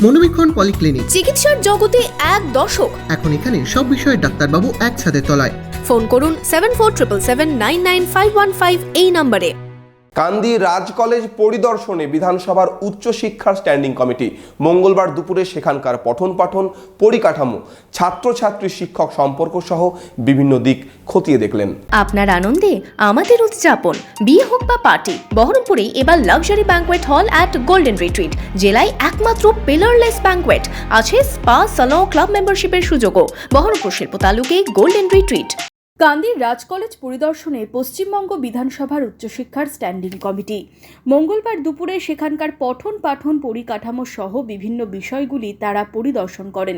মনোবীক্ষণ polyclinic, চিকিৎসার জগতে এক দশক। এখন এখানে সব বিষয়ে ডাক্তারবাবু একসাথে তলায়। ফোন করুন 7477999515 এই নম্বরে। কান্দি রাজ কলেজ পরিদর্শনে বিধানসভার উচ্চশিক্ষার স্ট্যান্ডিং কমিটি মঙ্গলবার দুপুরে সেখানকার পঠন পাঠন, পরিকাঠামো, ছাত্রছাত্রী শিক্ষক সম্পর্ক সহ বিভিন্ন দিক খতিয়ে দেখলেন। আপনার আনন্দে আমাদের উদযাপন। বিয়ে হোক বা পার্টি, বহরমপুরে এবার luxury banquet hall at golden retreat. জেলায় একমাত্র পিলারলেস ব্যাঙ্কোয়েট, আছে স্পা, সালন, ক্লাব মেম্বারশিপের সুযোগও। বহরমপুর শিল্প তালুকে গোল্ডেন রিট্রিট। কান্দির রাজ কলেজ পরিদর্শনে পশ্চিমবঙ্গ বিধানসভার উচ্চশিক্ষার স্ট্যান্ডিং কমিটি মঙ্গলবার দুপুরে সেখানকার পঠন পাঠন, পরিকাঠামো সহ বিভিন্ন বিষয়গুলি তারা পরিদর্শন করেন।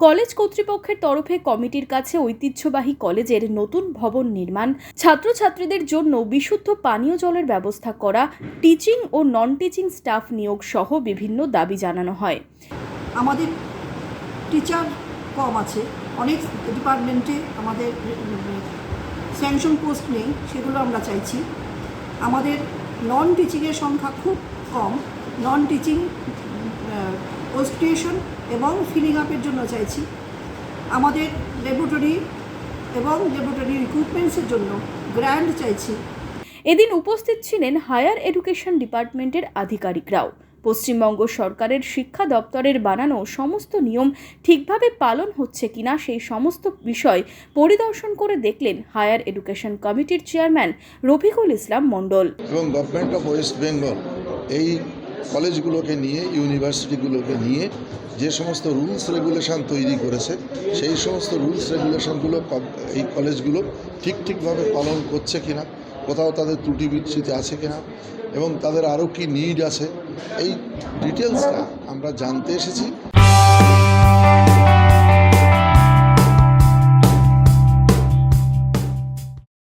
কলেজ কর্তৃপক্ষের তরফে কমিটির কাছে ঐতিহ্যবাহী কলেজের নতুন ভবন নির্মাণ, ছাত্রছাত্রীদের জন্য বিশুদ্ধ পানীয় জলের ব্যবস্থা করা, টিচিং ও নন টিচিং স্টাফ নিয়োগ সহ বিভিন্ন দাবি জানানো হয়। আমাদের টিচার কম আছে, অনেক ডিপার্টমেন্টে আমাদের স্যাংশন পোস্ট নেই, সেগুলো আমরা চাইছি। আমাদের নন টিচিংয়ের সংখ্যা খুব কম, নন টিচিং পোস্ট ক্রিয়েশন এবং ফিলিং আপের জন্য চাইছি। আমাদের ল্যাবরেটরি এবং ল্যাবরেটরি ইকুইপমেন্টসের জন্য গ্র্যান্ট চাইছি। এদিন উপস্থিত ছিলেন হায়ার এডুকেশন ডিপার্টমেন্টের আধিকারিকরাও। পশ্চিমবঙ্গ সরকারের শিক্ষা দপ্তরের বানানো সমস্ত নিয়ম ঠিকভাবে পালন হচ্ছে কিনা সেই সমস্ত বিষয় পরিদর্শন করে দেখলেন হায়ার এডুকেশন কমিটির চেয়ারম্যান রফিকুল ইসলাম মণ্ডল। এবং গভর্নমেন্ট অফ ওয়েস্ট বেঙ্গল এই কলেজগুলোকে নিয়ে, ইউনিভার্সিটিগুলোকে নিয়ে যে সমস্ত রুলস রেগুলেশন তৈরি করেছে, সেই সমস্ত রুলস রেগুলেশনগুলো এই কলেজগুলো ঠিকভাবে পালন করছে কিনা, কোথাও তাদের ত্রুটি বিচ্যুতি আছে কিনা এবং তাদের আরও কি নিড আছে, এই ডিটেলসটা আমরা জানতে এসেছি।